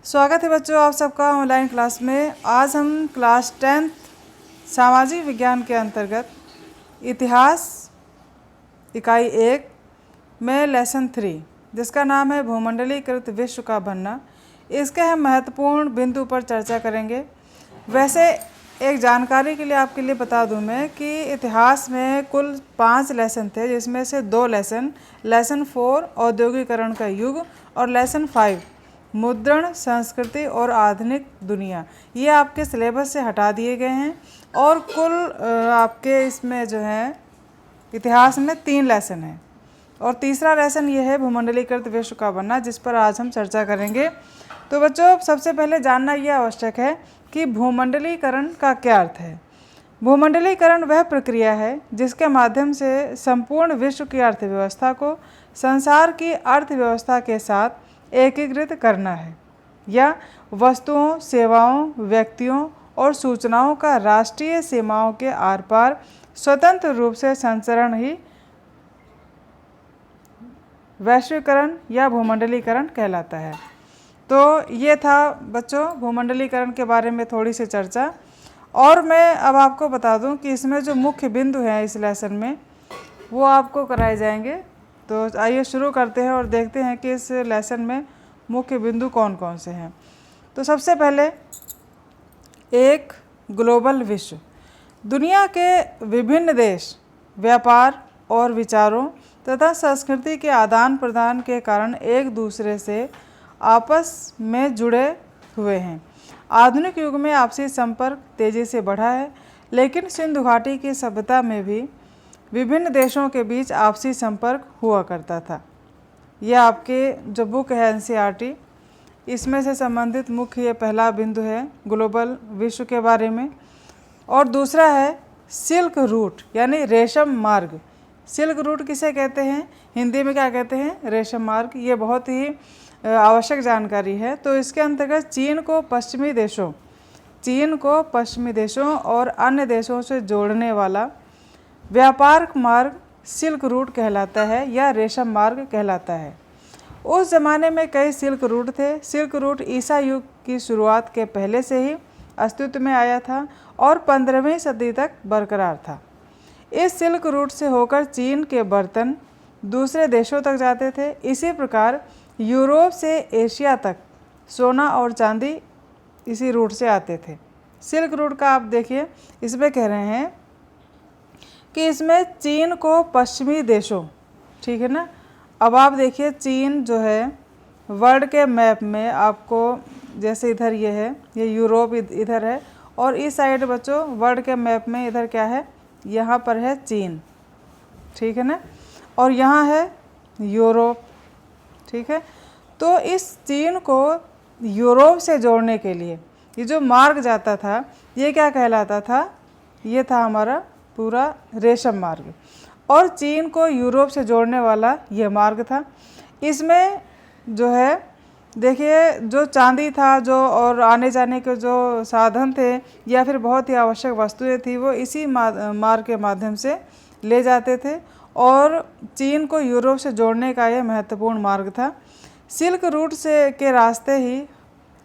स्वागत है बच्चों आप सबका ऑनलाइन क्लास में। आज हम क्लास 10th सामाजिक विज्ञान के अंतर्गत इतिहास इकाई 1 में लेसन 3 जिसका नाम है भूमंडलीकृत विश्व का बनना, इसके हम महत्वपूर्ण बिंदु पर चर्चा करेंगे। वैसे एक जानकारी के लिए आपके लिए बता दूं मैं कि इतिहास में कुल 5 लेसन थे, जिसमें से 2 लेसन 4 औद्योगिकरण का युग और लेसन 5 मुद्रण, संस्कृति और आधुनिक दुनिया, ये आपके सिलेबस से हटा दिए गए हैं। और कुल आपके इसमें जो है इतिहास में 3 लेसन हैं और तीसरा लेसन ये है भूमंडलीकृत विश्व का बनना, जिस पर आज हम चर्चा करेंगे। तो बच्चों सबसे पहले जानना यह आवश्यक है कि भूमंडलीकरण का क्या अर्थ है। भूमंडलीकरण वह प्रक्रिया है जिसके माध्यम से संपूर्ण विश्व की अर्थव्यवस्था को संसार की अर्थव्यवस्था के साथ एकीकृत करना है, या वस्तुओं, सेवाओं, व्यक्तियों और सूचनाओं का राष्ट्रीय सीमाओं के आर पार स्वतंत्र रूप से संचरण ही वैश्वीकरण या भूमंडलीकरण कहलाता है। तो ये था बच्चों भूमंडलीकरण के बारे में थोड़ी सी चर्चा। और मैं अब आपको बता दूं कि इसमें जो मुख्य बिंदु हैं इस लेसन में वो आपको कराए जाएंगे। तो आइए शुरू करते हैं और देखते हैं कि इस लेसन में मुख्य बिंदु कौन कौन से हैं। तो सबसे पहले एक ग्लोबल विश्व, दुनिया के विभिन्न देश व्यापार और विचारों तथा संस्कृति के आदान प्रदान के कारण एक दूसरे से आपस में जुड़े हुए हैं। आधुनिक युग में आपसी संपर्क तेज़ी से बढ़ा है, लेकिन सिंधु घाटी की सभ्यता में भी विभिन्न देशों के बीच आपसी संपर्क हुआ करता था। यह आपके जो बुक है NCERT, इसमें से संबंधित मुख्य ये पहला बिंदु है ग्लोबल विश्व के बारे में। और दूसरा है सिल्क रूट यानी रेशम मार्ग। सिल्क रूट किसे कहते हैं, हिंदी में क्या कहते हैं, रेशम मार्ग। ये बहुत ही आवश्यक जानकारी है। तो इसके अंतर्गत चीन को पश्चिमी देशों और अन्य देशों से जोड़ने वाला व्यापार मार्ग सिल्क रूट कहलाता है या रेशम मार्ग कहलाता है। उस ज़माने में कई सिल्क रूट थे। सिल्क रूट ईसा युग की शुरुआत के पहले से ही अस्तित्व में आया था और 15वीं सदी तक बरकरार था। इस सिल्क रूट से होकर चीन के बर्तन दूसरे देशों तक जाते थे। इसी प्रकार यूरोप से एशिया तक सोना और चांदी इसी रूट से आते थे। सिल्क रूट का आप देखिए, इसमें कह रहे हैं कि इसमें चीन को पश्चिमी देशों, ठीक है ना। अब आप देखिए चीन जो है वर्ल्ड के मैप में आपको, जैसे इधर ये है, ये यूरोप इधर है, और इस साइड बच्चों वर्ल्ड के मैप में इधर क्या है, यहाँ पर है चीन, ठीक है ना, और यहाँ है यूरोप, ठीक है। तो इस चीन को यूरोप से जोड़ने के लिए ये जो मार्ग जाता था ये क्या कहलाता था, ये था हमारा पूरा रेशम मार्ग, और चीन को यूरोप से जोड़ने वाला ये मार्ग था। इसमें जो है देखिए जो चांदी था जो और आने जाने के जो साधन थे या फिर बहुत ही आवश्यक वस्तुएं थी वो इसी मार्ग के माध्यम से ले जाते थे, और चीन को यूरोप से जोड़ने का यह महत्वपूर्ण मार्ग था। सिल्क रूट से के रास्ते ही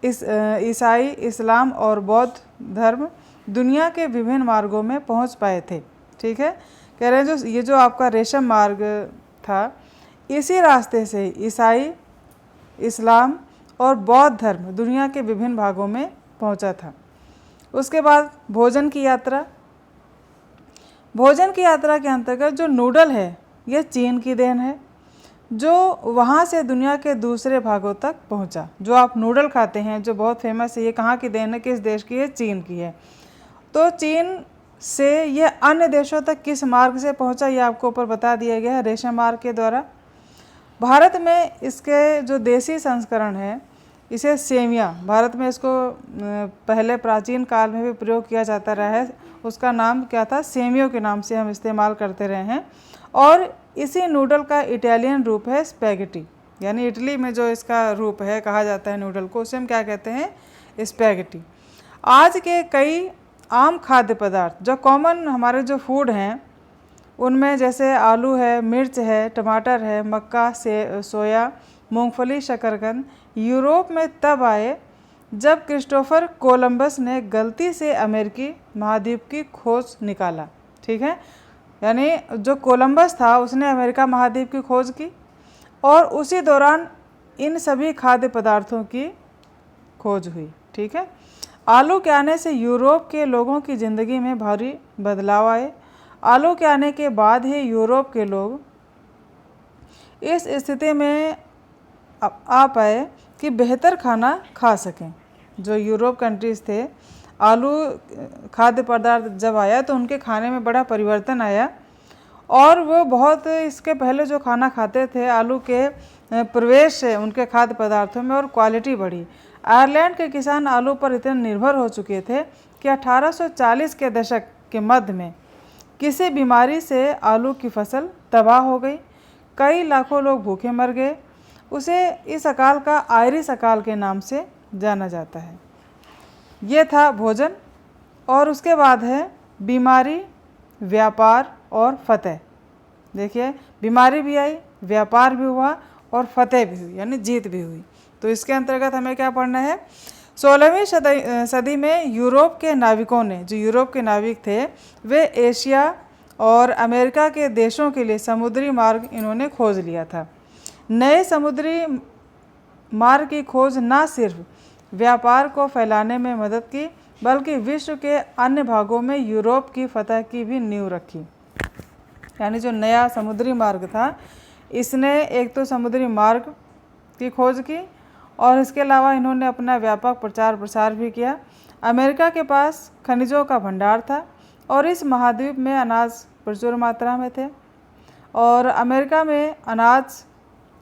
ईसाई, इस्लाम और बौद्ध धर्म दुनिया के विभिन्न मार्गों में पहुंच पाए थे, ठीक है। कह रहे हैं जो ये जो आपका रेशम मार्ग था, इसी रास्ते से ईसाई, इस्लाम और बौद्ध धर्म दुनिया के विभिन्न भागों में पहुंचा था। उसके बाद भोजन की यात्रा के अंतर्गत जो नूडल है यह चीन की देन है, जो वहाँ से दुनिया के दूसरे भागों तक पहुँचा। जो आप नूडल खाते हैं जो बहुत फेमस है, ये कहाँ की देन है, किस देश की है, चीन की है। तो चीन से ये अन्य देशों तक किस मार्ग से पहुंचा, ये आपको ऊपर बता दिया गया है, रेशम मार्ग के द्वारा। भारत में इसके जो देसी संस्करण है इसे सेमिया, भारत में इसको पहले प्राचीन काल में भी प्रयोग किया जाता रहा है, उसका नाम क्या था, सेमियो के नाम से हम इस्तेमाल करते रहे हैं। और इसी नूडल का इटालियन रूप है स्पैगेटी, यानी इटली में जो इसका रूप है कहा जाता है नूडल को, उसे हम क्या कहते हैं, स्पैगेटी। आज के कई आम खाद्य पदार्थ जो कॉमन हमारे जो फूड हैं उनमें जैसे आलू है, मिर्च है, टमाटर है, मक्का से सोया, मूंगफली, शकरकंद यूरोप में तब आए जब क्रिस्टोफर कोलंबस ने गलती से अमेरिकी महाद्वीप की खोज निकाला। ठीक है, यानी जो कोलंबस था उसने अमेरिका महाद्वीप की खोज की और उसी दौरान इन सभी खाद्य पदार्थों की खोज हुई। ठीक है, आलू के आने से यूरोप के लोगों की ज़िंदगी में भारी बदलाव आए। आलू के आने के बाद ही यूरोप के लोग इस स्थिति में आ पाए कि बेहतर खाना खा सकें। जो यूरोप कंट्रीज़ थे, आलू खाद्य पदार्थ जब आया तो उनके खाने में बड़ा परिवर्तन आया और वो बहुत इसके पहले जो खाना खाते थे आलू के प्रवेश से उनके खाद्य पदार्थों में और क्वालिटी बढ़ी। आयरलैंड के किसान आलू पर इतने निर्भर हो चुके थे कि 1840 के दशक के मध्य में किसी बीमारी से आलू की फसल तबाह हो गई। कई लाखों लोग भूखे मर गए। उसे इस अकाल का आयरिश अकाल के नाम से जाना जाता है। ये था भोजन और उसके बाद है बीमारी, व्यापार और फतेह। देखिए, बीमारी भी आई, व्यापार भी हुआ और फतेह भी हुई, यानी जीत भी हुई। तो इसके अंतर्गत हमें क्या पढ़ना है? 16वीं सदी में यूरोप के नाविकों ने, जो यूरोप के नाविक थे, वे एशिया और अमेरिका के देशों के लिए समुद्री मार्ग इन्होंने खोज लिया था। नए समुद्री मार्ग की खोज न सिर्फ व्यापार को फैलाने में मदद की बल्कि विश्व के अन्य भागों में यूरोप की फतह की भी नींव रखी। यानी जो नया समुद्री मार्ग था, इसने एक तो समुद्री मार्ग की खोज की और इसके अलावा इन्होंने अपना व्यापक प्रचार प्रसार भी किया। अमेरिका के पास खनिजों का भंडार था और इस महाद्वीप में अनाज प्रचुर मात्रा में थे और अमेरिका में अनाज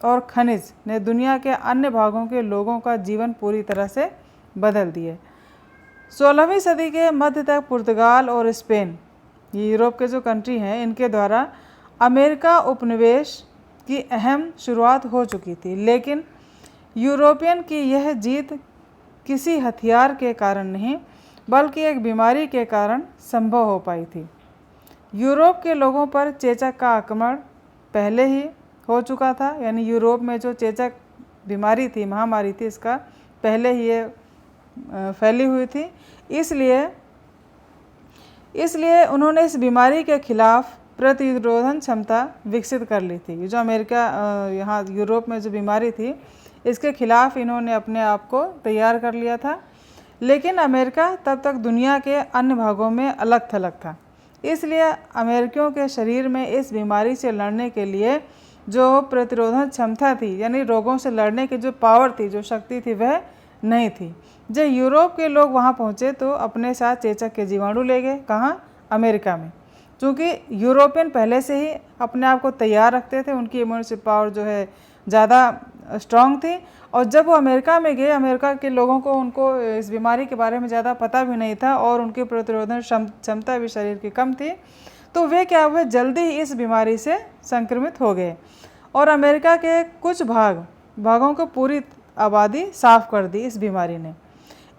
और खनिज ने दुनिया के अन्य भागों के लोगों का जीवन पूरी तरह से बदल दिए। 16वीं सदी के मध्य तक पुर्तगाल और स्पेन, ये यूरोप के जो कंट्री हैं, इनके द्वारा अमेरिका उपनिवेश की अहम शुरुआत हो चुकी थी, लेकिन यूरोपियन की यह जीत किसी हथियार के कारण नहीं बल्कि एक बीमारी के कारण संभव हो पाई थी। यूरोप के लोगों पर चेचक का आक्रमण पहले ही हो चुका था, यानी यूरोप में जो चेचक बीमारी थी, महामारी थी, इसका पहले ही ये फैली हुई थी। इसलिए उन्होंने इस बीमारी के खिलाफ प्रतिरोधन क्षमता विकसित कर ली थी। ये जो अमेरिका यहाँ यूरोप में जो बीमारी थी, इसके खिलाफ इन्होंने अपने आप को तैयार कर लिया था। लेकिन अमेरिका तब तक दुनिया के अन्य भागों में अलग थलग था, इसलिए अमेरिकियों के शरीर में इस बीमारी से लड़ने के लिए जो प्रतिरोधन क्षमता थी, यानी रोगों से लड़ने की जो पावर थी, जो शक्ति थी, वह नहीं थी। जब यूरोप के लोग वहाँ पहुँचे तो अपने साथ चेचक के जीवाणु ले गए। कहाँ? अमेरिका में। क्योंकि यूरोपियन पहले से ही अपने आप को तैयार रखते थे, उनकी इम्यूनिटी पावर जो है ज़्यादा स्ट्रॉन्ग थी और जब वो अमेरिका में गए, अमेरिका के लोगों को उनको इस बीमारी के बारे में ज़्यादा पता भी नहीं था और उनकी प्रतिरोधन क्षमता भी शरीर की कम थी, तो वे क्या हुए, जल्दी ही इस बीमारी से संक्रमित हो गए और अमेरिका के कुछ भागों को पूरी आबादी साफ कर दी इस बीमारी ने।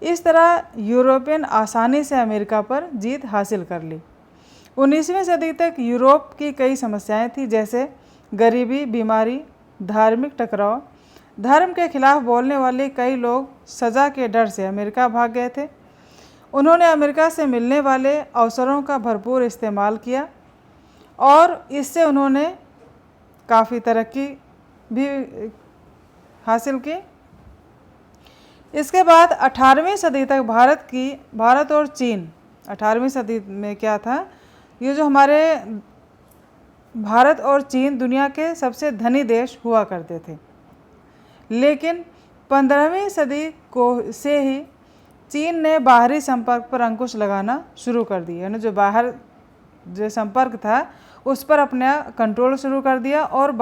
इस तरह यूरोपियन आसानी से अमेरिका पर जीत हासिल कर ली। 19वीं सदी तक यूरोप की कई समस्याएं थी, जैसे गरीबी, बीमारी, धार्मिक टकराव। धर्म के खिलाफ बोलने वाले कई लोग सज़ा के डर से अमेरिका भाग गए थे। उन्होंने अमेरिका से मिलने वाले अवसरों का भरपूर इस्तेमाल किया और इससे उन्होंने काफ़ी तरक्की भी हासिल की। इसके बाद 18वीं सदी तक भारत और चीन, 18वीं सदी में क्या था, ये जो हमारे भारत और चीन दुनिया के सबसे धनी देश हुआ करते थे। लेकिन 15वीं सदी से ही चीन ने बाहरी संपर्क पर अंकुश लगाना शुरू कर दिया, यानी जो बाहर जो संपर्क था उस पर अपना कंट्रोल शुरू कर दिया और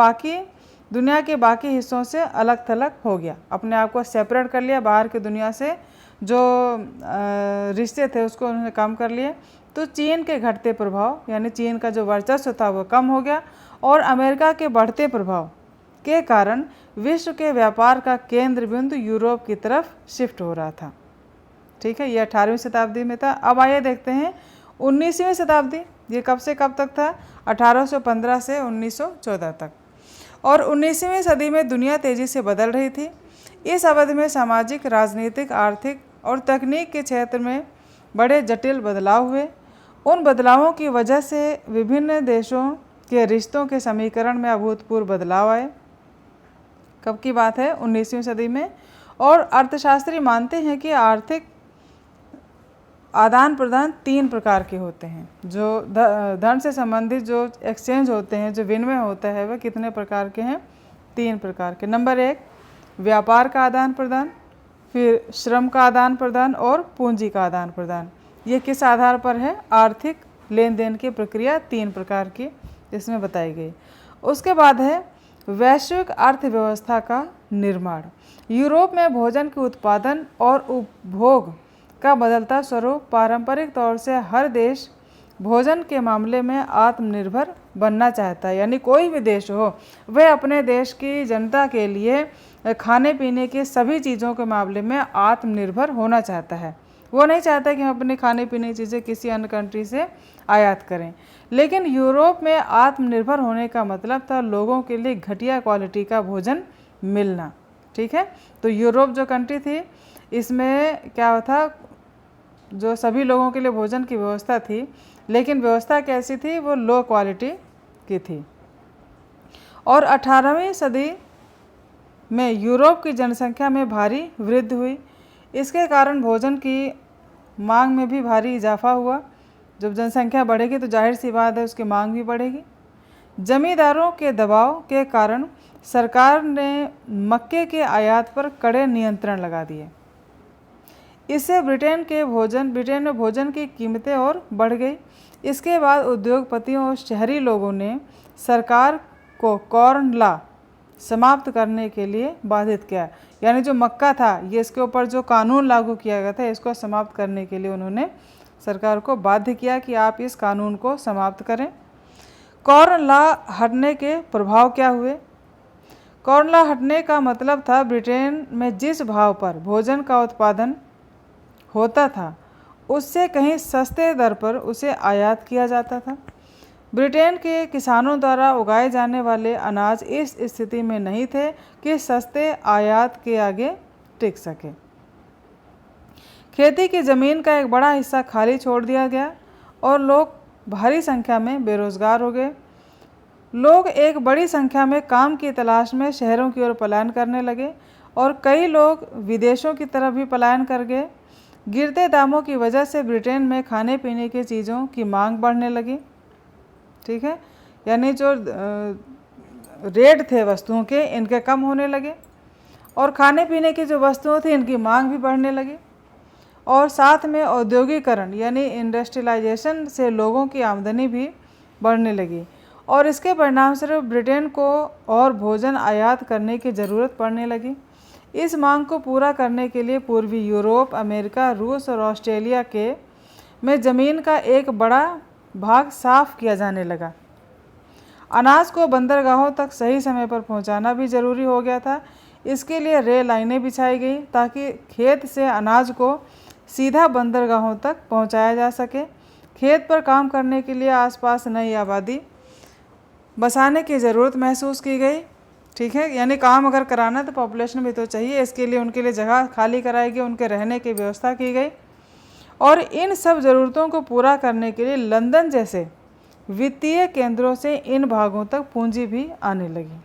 दुनिया के बाकी हिस्सों से अलग थलग हो गया, अपने आप को सेपरेट कर लिया, बाहर की दुनिया से जो रिश्ते थे उसको उन्होंने कम कर लिए। तो चीन के घटते प्रभाव, यानी चीन का जो वर्चस्व था वो कम हो गया और अमेरिका के बढ़ते प्रभाव के कारण विश्व के व्यापार का केंद्र बिंदु यूरोप की तरफ शिफ्ट हो रहा था। ठीक है, ये 18वीं शताब्दी में था। अब आइए देखते हैं 19वीं शताब्दी, ये कब से कब तक था? 1815 से 1914 तक। और 19वीं सदी में दुनिया तेज़ी से बदल रही थी। इस अवधि में सामाजिक, राजनीतिक, आर्थिक और तकनीक के क्षेत्र में बड़े जटिल बदलाव हुए। उन बदलावों की वजह से विभिन्न देशों के रिश्तों के समीकरण में अभूतपूर्व बदलाव आए। कब की बात है? 19वीं सदी में। और अर्थशास्त्री मानते हैं कि आर्थिक आदान प्रदान 3 प्रकार के होते हैं। जो धन से संबंधित जो एक्सचेंज होते हैं, जो विनिमय होता है, वह कितने प्रकार के हैं? 3 प्रकार के। नंबर 1 व्यापार का आदान प्रदान, फिर श्रम का आदान प्रदान और पूंजी का आदान प्रदान। ये किस आधार पर है? आर्थिक लेन देन की प्रक्रिया 3 प्रकार की इसमें बताई गई। उसके बाद है वैश्विक अर्थव्यवस्था का निर्माण। यूरोप में भोजन के उत्पादन और उपभोग का बदलता स्वरूप पारंपरिक तौर से हर देश भोजन के मामले में आत्मनिर्भर बनना चाहता है। यानी कोई भी देश हो, वह अपने देश की जनता के लिए खाने पीने की सभी चीज़ों के मामले में आत्मनिर्भर होना चाहता है। वो नहीं चाहता कि हम अपने खाने पीने की चीज़ें किसी अन्य कंट्री से आयात करें। लेकिन यूरोप में आत्मनिर्भर होने का मतलब था लोगों के लिए घटिया क्वालिटी का भोजन मिलना। ठीक है, तो यूरोप जो कंट्री थी, इसमें क्या था, जो सभी लोगों के लिए भोजन की व्यवस्था थी, लेकिन व्यवस्था कैसी थी? वो लो क्वालिटी की थी। और 18वीं सदी में यूरोप की जनसंख्या में भारी वृद्धि हुई। इसके कारण भोजन की मांग में भी भारी इजाफा हुआ। जब जनसंख्या बढ़ेगी तो जाहिर सी बात है उसकी मांग भी बढ़ेगी। जमींदारों के दबाव के कारण सरकार ने मक्के के आयात पर कड़े नियंत्रण लगा दिए। इससे ब्रिटेन में भोजन की कीमतें और बढ़ गई। इसके बाद उद्योगपतियों और शहरी लोगों ने सरकार को कॉर्न लॉ समाप्त करने के लिए बाधित किया। यानी जो मक्का था, ये इसके ऊपर जो कानून लागू किया गया था, इसको समाप्त करने के लिए उन्होंने सरकार को बाध्य किया कि आप इस कानून को समाप्त करें। कॉर्न लॉ हटने के प्रभाव क्या हुए? कॉर्न लॉ हटने का मतलब था ब्रिटेन में जिस भाव पर भोजन का उत्पादन होता था, उससे कहीं सस्ते दर पर उसे आयात किया जाता था। ब्रिटेन के किसानों द्वारा उगाए जाने वाले अनाज इस स्थिति में नहीं थे कि सस्ते आयात के आगे टिक सके। खेती की ज़मीन का एक बड़ा हिस्सा खाली छोड़ दिया गया और लोग भारी संख्या में बेरोजगार हो गए। लोग एक बड़ी संख्या में काम की तलाश में शहरों की ओर पलायन करने लगे और कई लोग विदेशों की तरफ भी पलायन कर गए। गिरते दामों की वजह से ब्रिटेन में खाने पीने की चीज़ों की मांग बढ़ने लगी। ठीक है, यानी जो रेट थे वस्तुओं के, इनके कम होने लगे और खाने पीने की जो वस्तुएं थी, इनकी मांग भी बढ़ने लगी। और साथ में औद्योगिकरण यानी इंडस्ट्रियलाइजेशन से लोगों की आमदनी भी बढ़ने लगी और इसके परिणामस्वरूप ब्रिटेन को और भोजन आयात करने की ज़रूरत पड़ने लगी। इस मांग को पूरा करने के लिए पूर्वी यूरोप, अमेरिका, रूस और ऑस्ट्रेलिया के में ज़मीन का एक बड़ा भाग साफ किया जाने लगा। अनाज को बंदरगाहों तक सही समय पर पहुंचाना भी ज़रूरी हो गया था। इसके लिए रेल लाइनें बिछाई गई ताकि खेत से अनाज को सीधा बंदरगाहों तक पहुंचाया जा सके। खेत पर काम करने के लिए आसपास नई आबादी बसाने की ज़रूरत महसूस की गई। ठीक है, यानी काम अगर कराना तो पॉपुलेशन भी तो चाहिए। इसके लिए उनके लिए जगह खाली कराई गई, उनके रहने की व्यवस्था की गई और इन सब ज़रूरतों को पूरा करने के लिए लंदन जैसे वित्तीय केंद्रों से इन भागों तक पूंजी भी आने लगी।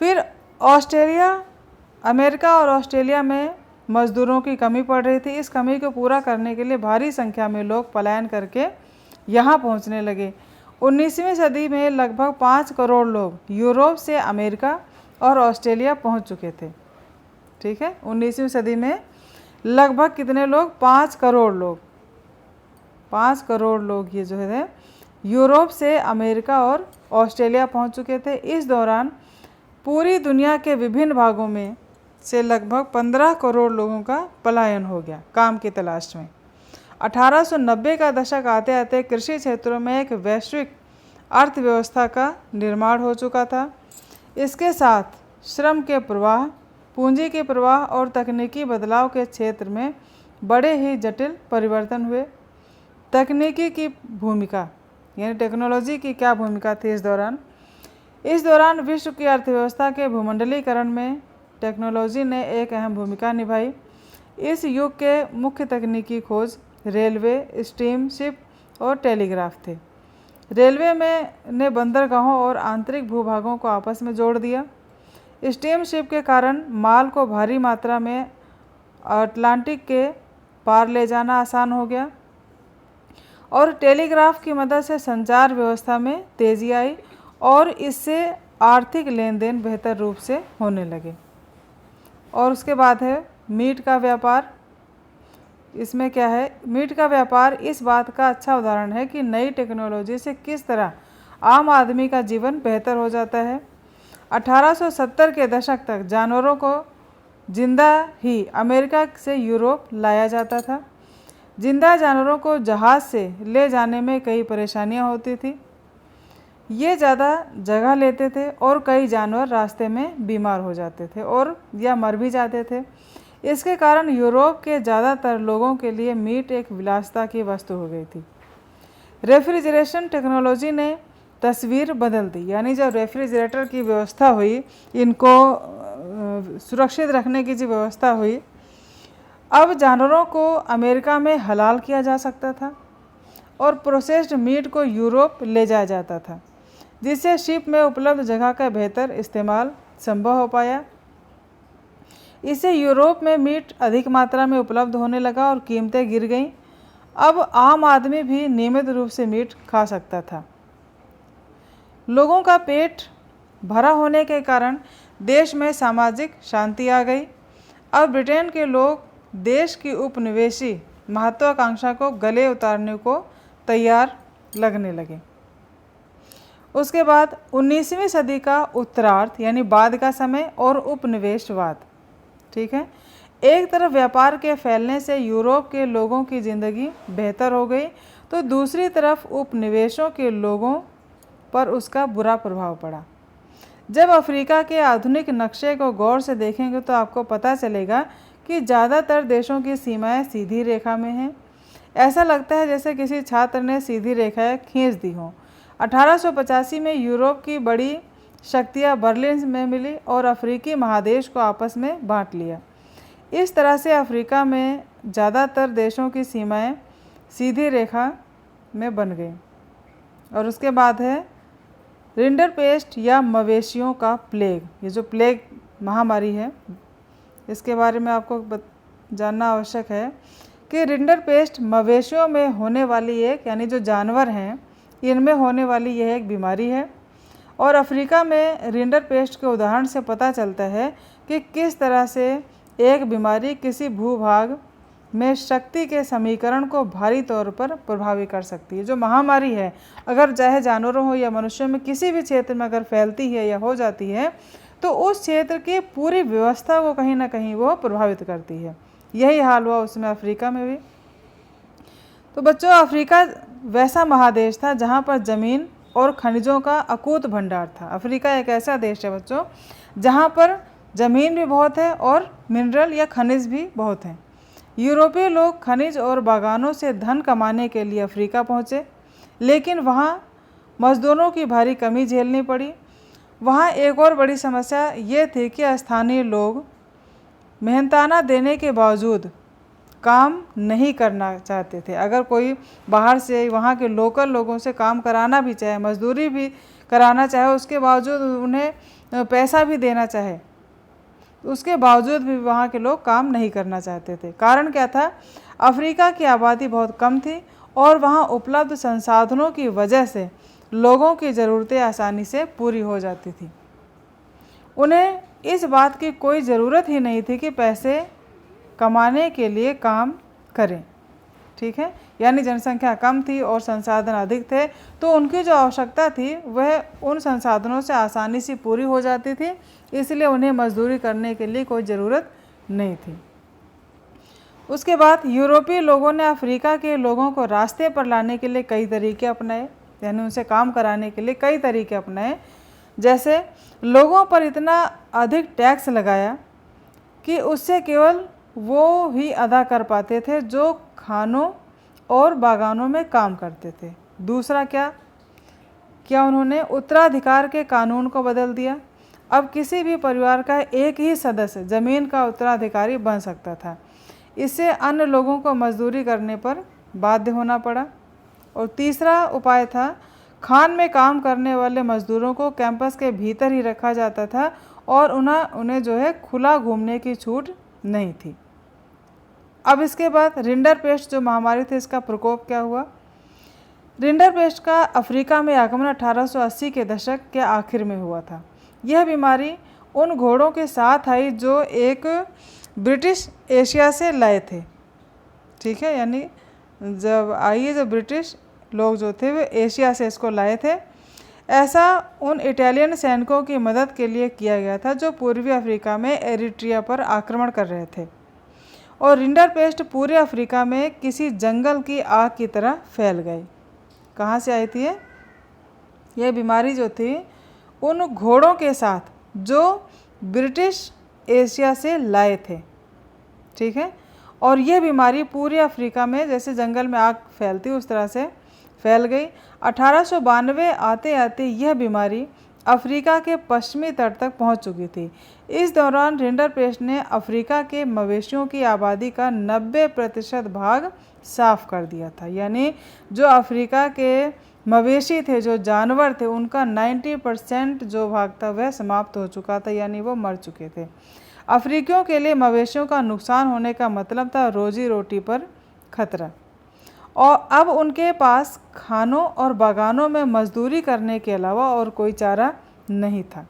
फिर अमेरिका और ऑस्ट्रेलिया में मज़दूरों की कमी पड़ रही थी। इस कमी को पूरा करने के लिए भारी संख्या में लोग पलायन करके यहाँ पहुँचने लगे। 19वीं सदी में लगभग 5 करोड़ लोग यूरोप से अमेरिका और ऑस्ट्रेलिया पहुँच चुके थे। ठीक है, 19वीं सदी में लगभग कितने लोग? 5 करोड़ लोग। 5 करोड़ लोग ये जो है यूरोप से अमेरिका और ऑस्ट्रेलिया पहुंच चुके थे। इस दौरान पूरी दुनिया के विभिन्न भागों में से लगभग 15 करोड़ लोगों का पलायन हो गया काम की तलाश में। 1890 का दशक आते आते कृषि क्षेत्रों में एक वैश्विक अर्थव्यवस्था का निर्माण हो चुका था। इसके साथ श्रम के प्रवाह, पूंजी के प्रवाह और तकनीकी बदलाव के क्षेत्र में बड़े ही जटिल परिवर्तन हुए। तकनीकी की भूमिका यानी टेक्नोलॉजी की क्या भूमिका थी इस दौरान? विश्व की अर्थव्यवस्था के भूमंडलीकरण में टेक्नोलॉजी ने एक अहम भूमिका निभाई। इस युग के मुख्य तकनीकी खोज रेलवे, स्टीमशिप और टेलीग्राफ थे। रेलवे ने बंदरगाहों और आंतरिक भूभागों को आपस में जोड़ दिया। स्टीमशिप के कारण माल को भारी मात्रा में अटलांटिक के पार ले जाना आसान हो गया और टेलीग्राफ की मदद से संचार व्यवस्था में तेज़ी आई और इससे आर्थिक लेन देन बेहतर रूप से होने लगे। और उसके बाद है मीट का व्यापार। इसमें क्या है, मीट का व्यापार इस बात का अच्छा उदाहरण है कि नई टेक्नोलॉजी से किस तरह आम आदमी का जीवन बेहतर हो जाता है। 1870 के दशक तक जानवरों को जिंदा ही अमेरिका से यूरोप लाया जाता था। जिंदा जानवरों को जहाज़ से ले जाने में कई परेशानियां होती थी। ये ज़्यादा जगह लेते थे और कई जानवर रास्ते में बीमार हो जाते थे और या मर भी जाते थे। इसके कारण यूरोप के ज़्यादातर लोगों के लिए मीट एक विलासिता की वस्तु हो गई थी। रेफ्रिजरेशन टेक्नोलॉजी ने तस्वीर बदल दी, यानी जब रेफ्रिजरेटर की व्यवस्था हुई, इनको सुरक्षित रखने की जो व्यवस्था हुई, अब जानवरों को अमेरिका में हलाल किया जा सकता था और प्रोसेस्ड मीट को यूरोप ले जाया जाता था, जिससे शिप में उपलब्ध जगह का बेहतर इस्तेमाल संभव हो पाया। इससे यूरोप में मीट अधिक मात्रा में उपलब्ध होने लगा और कीमतें गिर गईं। अब आम आदमी भी नियमित रूप से मीट खा सकता था। लोगों का पेट भरा होने के कारण देश में सामाजिक शांति आ गई। अब ब्रिटेन के लोग देश की उपनिवेशी महत्वाकांक्षा को गले उतारने को तैयार लगने लगे। उसके बाद 19वीं सदी का उत्तरार्ध यानी बाद का समय और उपनिवेशवाद। ठीक है, एक तरफ व्यापार के फैलने से यूरोप के लोगों की ज़िंदगी बेहतर हो गई, तो दूसरी तरफ उपनिवेशों के लोगों पर उसका बुरा प्रभाव पड़ा। जब अफ्रीका के आधुनिक नक्शे को गौर से देखेंगे तो आपको पता चलेगा कि ज़्यादातर देशों की सीमाएं सीधी रेखा में हैं। ऐसा लगता है जैसे किसी छात्र ने सीधी रेखाएं खींच दी हों। 1885 में यूरोप की बड़ी शक्तियां बर्लिन में मिली और अफ्रीकी महादेश को आपस में बांट लिया। इस तरह से अफ्रीका में ज़्यादातर देशों की सीमाएं सीधी रेखा में बन गई। और उसके बाद है रिंडरपेस्ट या मवेशियों का प्लेग। ये जो प्लेग महामारी है, इसके बारे में आपको जानना आवश्यक है कि रिंडरपेस्ट मवेशियों में होने वाली एक, यानी जो जानवर हैं इनमें होने वाली यह एक बीमारी है। और अफ्रीका में रिंडरपेस्ट के उदाहरण से पता चलता है कि किस तरह से एक बीमारी किसी भूभाग में शक्ति के समीकरण को भारी तौर पर प्रभावित कर सकती है। जो महामारी है, अगर चाहे जानवरों हो या मनुष्यों में किसी भी क्षेत्र में अगर फैलती है या हो जाती है, तो उस क्षेत्र की पूरी व्यवस्था को कहीं ना कहीं वो प्रभावित करती है। यही हाल हुआ उसमें अफ्रीका में भी। तो बच्चों, अफ्रीका वैसा महादेश था जहाँ पर ज़मीन और खनिजों का अकूत भंडार था। अफ्रीका एक ऐसा देश है बच्चों जहाँ पर ज़मीन भी बहुत है और मिनरल या खनिज भी बहुत हैं। यूरोपीय लोग खनिज और बागानों से धन कमाने के लिए अफ्रीका पहुँचे, लेकिन वहाँ मज़दूरों की भारी कमी झेलनी पड़ी। वहाँ एक और बड़ी समस्या ये थी कि स्थानीय लोग मेहनताना देने के बावजूद काम नहीं करना चाहते थे। अगर कोई बाहर से वहाँ के लोकल लोगों से काम कराना भी चाहे, मजदूरी भी कराना चाहे, उसके बावजूद उन्हें पैसा भी देना चाहे, उसके बावजूद भी वहाँ के लोग काम नहीं करना चाहते थे। कारण क्या था? अफ्रीका की आबादी बहुत कम थी और वहाँ उपलब्ध संसाधनों की वजह से लोगों की ज़रूरतें आसानी से पूरी हो जाती थी। उन्हें इस बात की कोई ज़रूरत ही नहीं थी कि पैसे कमाने के लिए काम करें। ठीक है, यानी जनसंख्या कम थी और संसाधन अधिक थे, तो उनकी जो आवश्यकता थी वह उन संसाधनों से आसानी से पूरी हो जाती थी, इसलिए उन्हें मजदूरी करने के लिए कोई ज़रूरत नहीं थी। उसके बाद यूरोपीय लोगों ने अफ्रीका के लोगों को रास्ते पर लाने के लिए कई तरीके अपनाए, यानी उनसे काम कराने के लिए कई तरीके अपनाए। जैसे लोगों पर इतना अधिक टैक्स लगाया कि उससे केवल वो ही अदा कर पाते थे जो खानों और बागानों में काम करते थे। दूसरा क्या उन्होंने उत्तराधिकार के कानून को बदल दिया। अब किसी भी परिवार का एक ही सदस्य जमीन का उत्तराधिकारी बन सकता था। इससे अन्य लोगों को मजदूरी करने पर बाध्य होना पड़ा। और तीसरा उपाय था, खान में काम करने वाले मजदूरों को कैंपस के भीतर ही रखा जाता था और उन्हें जो है खुला घूमने की छूट नहीं थी। अब इसके बाद रिंडरपेस्ट जो महामारी थी, इसका प्रकोप क्या हुआ। रिंडरपेस्ट का अफ्रीका में आगमन 1880 के दशक के आखिर में हुआ था। यह बीमारी उन घोड़ों के साथ आई जो एक ब्रिटिश एशिया से लाए थे। ठीक है, यानी जब आई, जो ब्रिटिश लोग जो थे वे एशिया से इसको लाए थे। ऐसा उन इटालियन सैनिकों की मदद के लिए किया गया था जो पूर्वी अफ्रीका में एरिट्रिया पर आक्रमण कर रहे थे। और रिंडरपेस्ट पूरे अफ्रीका में किसी जंगल की आग की तरह फैल गई। कहाँ से आई थी ये बीमारी जो थी, उन घोड़ों के साथ जो ब्रिटिश एशिया से लाए थे। ठीक है, और यह बीमारी पूरे अफ्रीका में जैसे जंगल में आग फैलती उस तरह से फैल गई। 1892 आते आते यह बीमारी अफ्रीका के पश्चिमी तट तक पहुंच चुकी थी। इस दौरान रिंडरपेस्ट ने अफ्रीका के मवेशियों की आबादी का 90% भाग साफ कर दिया था। यानी जो अफ्रीका के मवेशी थे, जो जानवर थे, उनका 90% जो भाग था वह समाप्त हो चुका था, यानी वो मर चुके थे। अफ्रीकियों के लिए मवेशियों का नुकसान होने का मतलब था रोजी रोटी पर खतरा। और अब उनके पास खानों और बागानों में मजदूरी करने के अलावा और कोई चारा नहीं था।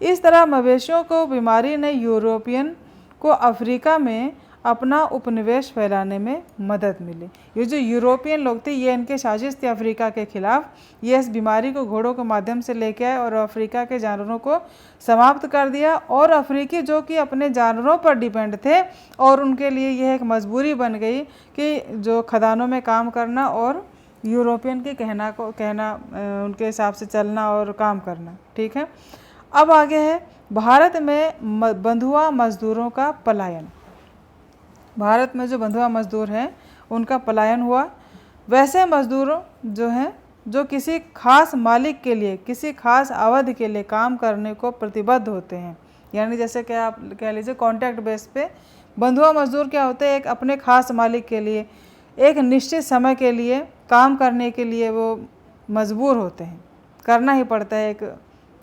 इस तरह मवेशियों को बीमारी ने यूरोपियन को अफ्रीका में अपना उपनिवेश फैलाने में मदद मिली। ये जो यूरोपियन लोग थे, ये इनके साजिश थी अफ्रीका के खिलाफ। ये इस बीमारी को घोड़ों के माध्यम से लेके आए और अफ्रीका के जानवरों को समाप्त कर दिया। और अफ्रीकी जो कि अपने जानवरों पर डिपेंड थे, और उनके लिए यह एक मजबूरी बन गई कि जो खदानों में काम करना और यूरोपियन के कहना उनके हिसाब से चलना और काम करना। ठीक है, अब आगे है भारत में बंधुआ मजदूरों का पलायन। भारत में जो बंधुआ मजदूर हैं उनका पलायन हुआ। वैसे मजदूरों जो हैं जो किसी खास मालिक के लिए किसी खास अवधि के लिए काम करने को प्रतिबद्ध होते हैं, यानी जैसे कि आप कह लीजिए कॉन्ट्रैक्ट बेस पे बंधुआ मजदूर क्या होते हैं, एक अपने खास मालिक के लिए एक निश्चित समय के लिए काम करने के लिए वो मजबूर होते हैं, करना ही पड़ता है एक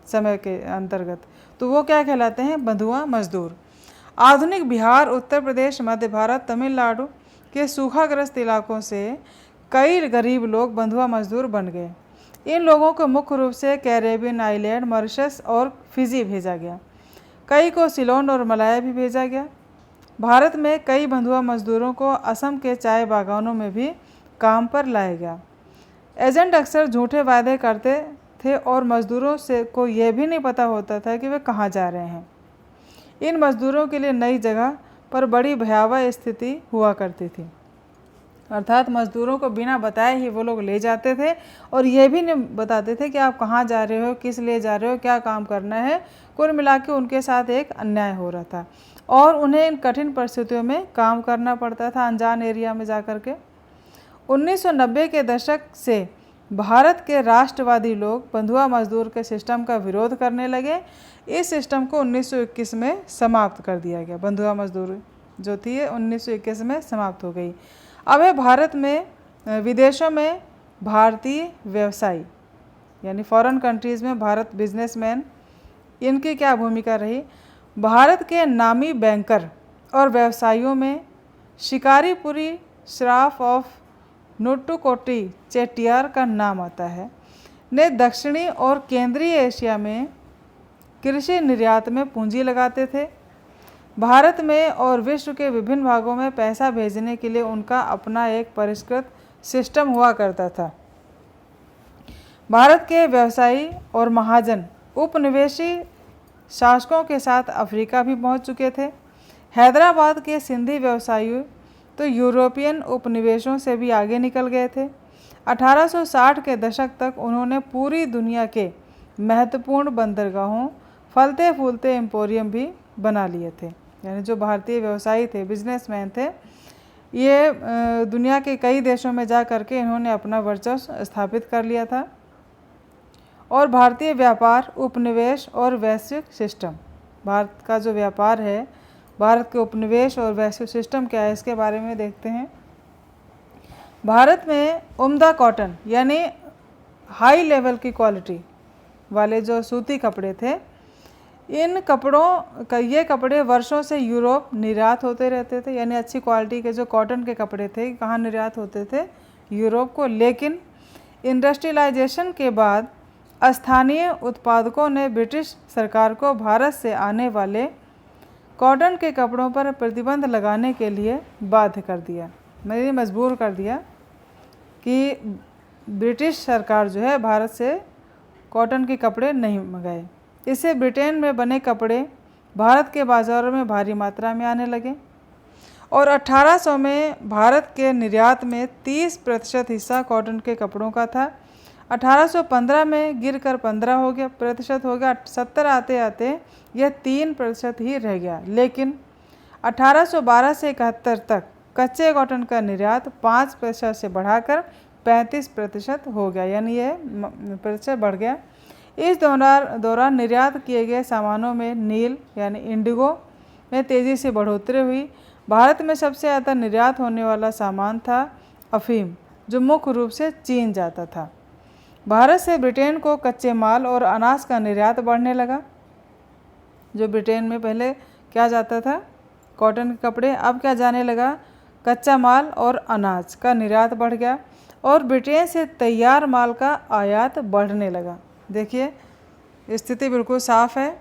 समय के अंतर्गत, तो वो क्या कहलाते हैं, बंधुआ मजदूर। आधुनिक बिहार, उत्तर प्रदेश, मध्य भारत, तमिलनाडु के सूखाग्रस्त इलाकों से कई गरीब लोग बंधुआ मजदूर बन गए। इन लोगों को मुख्य रूप से कैरेबियन आइलैंड, मॉरिशस और फिजी भेजा गया। कई को सिलोन और मलाया भी भेजा गया। भारत में कई बंधुआ मजदूरों को असम के चाय बागानों में भी काम पर लाया गया। एजेंट अक्सर झूठे वायदे करते थे और मजदूरों से को यह भी नहीं पता होता था कि वे कहाँ जा रहे हैं। इन मजदूरों के लिए नई जगह पर बड़ी भयावह स्थिति हुआ करती थी, अर्थात मजदूरों को बिना बताए ही वो लोग ले जाते थे और ये भी नहीं बताते थे कि आप कहाँ जा रहे हो, किस लिए जा रहे हो, क्या काम करना है। कुल मिला के उनके साथ एक अन्याय हो रहा था और उन्हें इन कठिन परिस्थितियों में काम करना पड़ता था, अनजान एरिया में जा कर के। 1990 के दशक से भारत के राष्ट्रवादी लोग बंधुआ मजदूर के सिस्टम का विरोध करने लगे। इस सिस्टम को 1921 में समाप्त कर दिया गया। बंधुआ मजदूर जो थी 1921 में समाप्त हो गई। अब है भारत में विदेशों में भारतीय व्यवसायी, यानी फॉरेन कंट्रीज़ में भारत बिजनेसमैन, इनकी क्या भूमिका रही। भारत के नामी बैंकर और व्यवसायियों में शिकारीपुरी श्राफ ऑफ नोटुकोटी चेट्टियार का नाम आता है, ने दक्षिणी और केंद्रीय एशिया में कृषि निर्यात में पूंजी लगाते थे। भारत में और विश्व के विभिन्न भागों में पैसा भेजने के लिए उनका अपना एक परिष्कृत सिस्टम हुआ करता था। भारत के व्यवसायी और महाजन उपनिवेशी शासकों के साथ अफ्रीका भी पहुंच चुके थे। हैदराबाद के सिंधी व्यवसायी तो यूरोपियन उपनिवेशों से भी आगे निकल गए थे। 1860 के दशक तक उन्होंने पूरी दुनिया के महत्वपूर्ण बंदरगाहों, फलते फूलते एम्पोरियम भी बना लिए थे। यानी जो भारतीय व्यवसायी थे, बिजनेसमैन थे, ये दुनिया के कई देशों में जा कर के इन्होंने अपना वर्चस्व स्थापित कर लिया था। और भारतीय व्यापार, उपनिवेश और वैश्विक सिस्टम। भारत का जो व्यापार है, भारत के उपनिवेश और वैश्विक सिस्टम क्या है, इसके बारे में देखते हैं। भारत में उम्दा कॉटन यानी हाई लेवल की क्वालिटी वाले जो सूती कपड़े थे, इन कपड़ों का ये कपड़े वर्षों से यूरोप निर्यात होते रहते थे। यानी अच्छी क्वालिटी के जो कॉटन के कपड़े थे कहाँ निर्यात होते थे, यूरोप को। लेकिन इंडस्ट्रियलाइजेशन के बाद स्थानीय उत्पादकों ने ब्रिटिश सरकार को भारत से आने वाले कॉटन के कपड़ों पर प्रतिबंध लगाने के लिए बाध्य कर दिया, मजबूर कर दिया कि ब्रिटिश सरकार जो है भारत से कॉटन के कपड़े नहीं मंगाए। इससे ब्रिटेन में बने कपड़े भारत के बाज़ारों में भारी मात्रा में आने लगे और 1800 में भारत के निर्यात में 30% हिस्सा कॉटन के कपड़ों का था। 1815 में गिरकर 15% हो गया। 70 आते आते यह 3% ही रह गया। लेकिन 1812 से 71 तक कच्चे कॉटन का निर्यात 5% से बढ़ाकर 35% हो गया, यानी यह प्रतिशत बढ़ गया। इस दौरान निर्यात किए गए सामानों में नील यानी इंडिगो में तेज़ी से बढ़ोतरी हुई। भारत में सबसे ज़्यादा निर्यात होने वाला सामान था अफीम, जो मुख्य रूप से चीन जाता था। भारत से ब्रिटेन को कच्चे माल और अनाज का निर्यात बढ़ने लगा। जो ब्रिटेन में पहले क्या जाता था, कॉटन के कपड़े, अब क्या जाने लगा, कच्चा माल और अनाज का निर्यात बढ़ गया और ब्रिटेन से तैयार माल का आयात बढ़ने लगा। देखिए स्थिति बिल्कुल साफ़ है।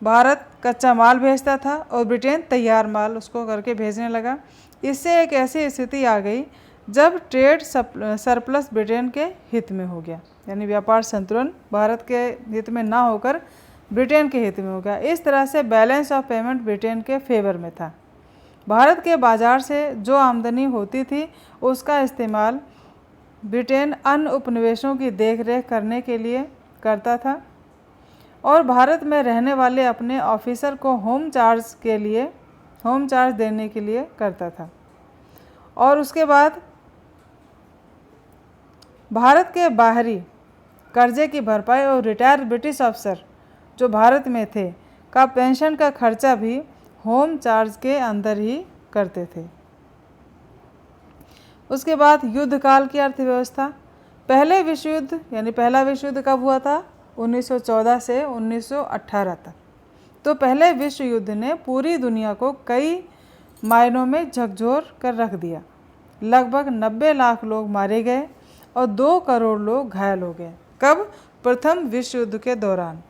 भारत कच्चा माल भेजता था और ब्रिटेन तैयार माल उसको करके भेजने लगा। इससे एक ऐसी स्थिति आ गई जब ट्रेड सरप्लस ब्रिटेन के हित में हो गया, यानी व्यापार संतुलन भारत के हित में ना होकर ब्रिटेन के हित में हो गया। इस तरह से बैलेंस ऑफ पेमेंट ब्रिटेन के फेवर में था। भारत के बाज़ार से जो आमदनी होती थी उसका इस्तेमाल ब्रिटेन अन्य उपनिवेशों की देखरेख करने के लिए करता था और भारत में रहने वाले अपने ऑफिसर को होम चार्ज देने के लिए करता था। और उसके बाद भारत के बाहरी कर्जे की भरपाई और रिटायर ब्रिटिश अफसर जो भारत में थे का पेंशन का खर्चा भी होम चार्ज के अंदर ही करते थे। उसके बाद युद्ध काल की अर्थव्यवस्था। पहले विश्व युद्ध यानी पहला विश्व युद्ध कब हुआ था, 1914 से 1918 तक। तो पहले विश्व युद्ध ने पूरी दुनिया को कई मायनों में झकझोर कर रख दिया। लगभग 90 लाख लोग मारे गए और 2 करोड़ लोग घायल हो गए। कब, प्रथम विश्व युद्ध के दौरान।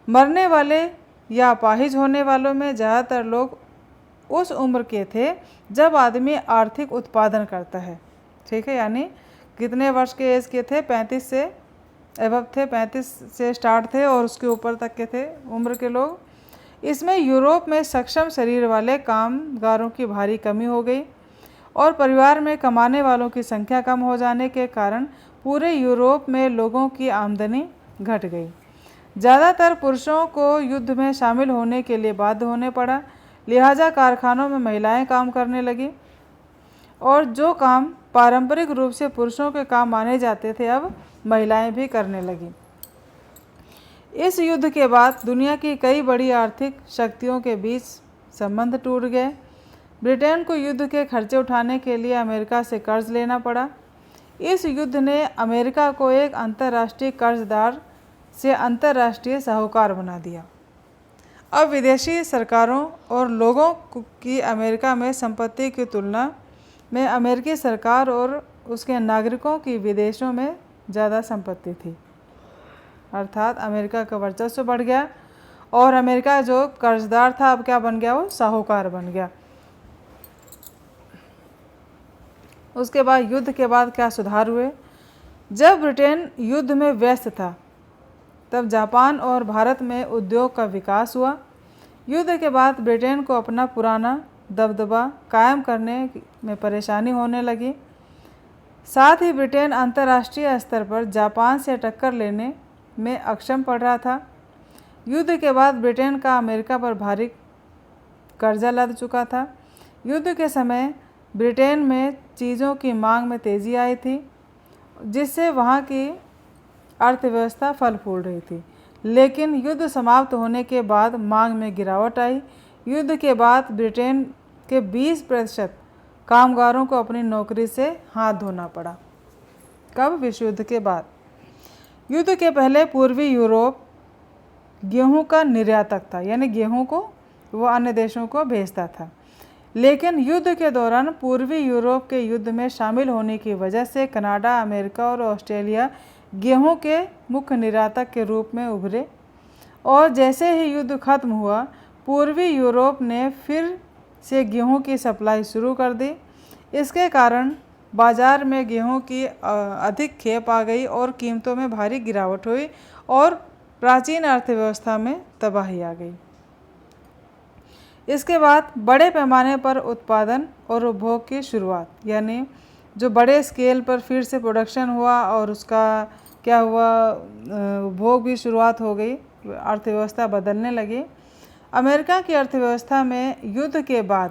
मरने वाले या अपाहिज होने वालों में ज़्यादातर लोग उस उम्र के थे जब आदमी आर्थिक उत्पादन करता है। ठीक है, यानी कितने वर्ष के एज के थे, 35 से एबव थे, 35 से स्टार्ट थे और उसके ऊपर तक के थे उम्र के लोग। इसमें यूरोप में सक्षम शरीर वाले कामगारों की भारी कमी हो गई और परिवार में कमाने वालों की संख्या कम हो जाने के कारण पूरे यूरोप में लोगों की आमदनी घट गई। ज़्यादातर पुरुषों को युद्ध में शामिल होने के लिए बाध्य होने पड़ा, लिहाजा कारखानों में महिलाएं काम करने लगी और जो काम पारंपरिक रूप से पुरुषों के काम माने जाते थे अब महिलाएं भी करने लगी। इस युद्ध के बाद दुनिया की कई बड़ी आर्थिक शक्तियों के बीच संबंध टूट गए। ब्रिटेन को युद्ध के खर्चे उठाने के लिए अमेरिका से कर्ज लेना पड़ा। इस युद्ध ने अमेरिका को एक अंतर्राष्ट्रीय कर्जदार से अंतर्राष्ट्रीय साहूकार बना दिया। अब विदेशी सरकारों और लोगों की अमेरिका में संपत्ति की तुलना में अमेरिकी सरकार और उसके नागरिकों की विदेशों में ज़्यादा संपत्ति थी। अर्थात अमेरिका का वर्चस्व बढ़ गया और अमेरिका जो कर्जदार था अब क्या बन गया, वो साहूकार बन गया। उसके बाद युद्ध के बाद क्या सुधार हुए। जब ब्रिटेन युद्ध में व्यस्त था तब जापान और भारत में उद्योग का विकास हुआ। युद्ध के बाद ब्रिटेन को अपना पुराना दबदबा कायम करने में परेशानी होने लगी। साथ ही ब्रिटेन अंतर्राष्ट्रीय स्तर पर जापान से टक्कर लेने में अक्षम पड़ रहा था। युद्ध के बाद ब्रिटेन का अमेरिका पर भारी कर्जा लद चुका था। युद्ध के समय ब्रिटेन में चीज़ों की मांग में तेज़ी आई थी, जिससे वहाँ की अर्थव्यवस्था फल फूल रही थी। लेकिन युद्ध समाप्त होने के बाद मांग में गिरावट आई। युद्ध के बाद ब्रिटेन के 20% कामगारों को अपनी नौकरी से हाथ धोना पड़ा। कब? विश्व युद्ध के बाद। युद्ध के पहले पूर्वी यूरोप गेहूं का निर्यातक था, यानी गेहूं को वो अन्य देशों को भेजता था। लेकिन युद्ध के दौरान पूर्वी यूरोप के युद्ध में शामिल होने की वजह से कनाडा, अमेरिका और ऑस्ट्रेलिया गेहूं के मुख्य निर्यातक के रूप में उभरे। और जैसे ही युद्ध खत्म हुआ, पूर्वी यूरोप ने फिर से गेहूं की सप्लाई शुरू कर दी। इसके कारण बाजार में गेहूं की अधिक खेप आ गई और कीमतों में भारी गिरावट हुई और प्राचीन अर्थव्यवस्था में तबाही आ गई। इसके बाद बड़े पैमाने पर उत्पादन और उपभोग की शुरुआत, यानी जो बड़े स्केल पर फिर से प्रोडक्शन हुआ और उसका क्या हुआ, उपभोग भी शुरुआत हो गई, अर्थव्यवस्था बदलने लगी। अमेरिका की अर्थव्यवस्था में युद्ध के बाद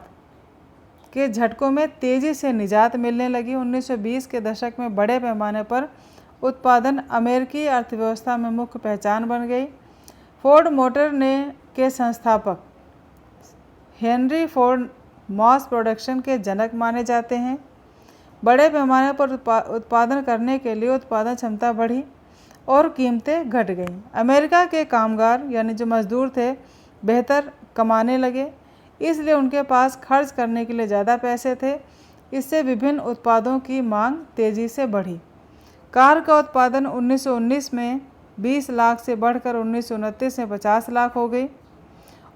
के झटकों में तेज़ी से निजात मिलने लगी। 1920 के दशक में बड़े पैमाने पर उत्पादन अमेरिकी अर्थव्यवस्था में मुख्य पहचान बन गई। फोर्ड मोटर के संस्थापक हेनरी फोर्ड मास प्रोडक्शन के जनक माने जाते हैं। बड़े पैमाने पर उत्पादन करने के लिए उत्पादन क्षमता बढ़ी और कीमतें घट गईं। अमेरिका के कामगार यानी जो मजदूर थे बेहतर कमाने लगे, इसलिए उनके पास खर्च करने के लिए ज़्यादा पैसे थे। इससे विभिन्न उत्पादों की मांग तेज़ी से बढ़ी। कार का उत्पादन 1919 में 20 लाख से बढ़कर 1929 में 50 लाख हो गई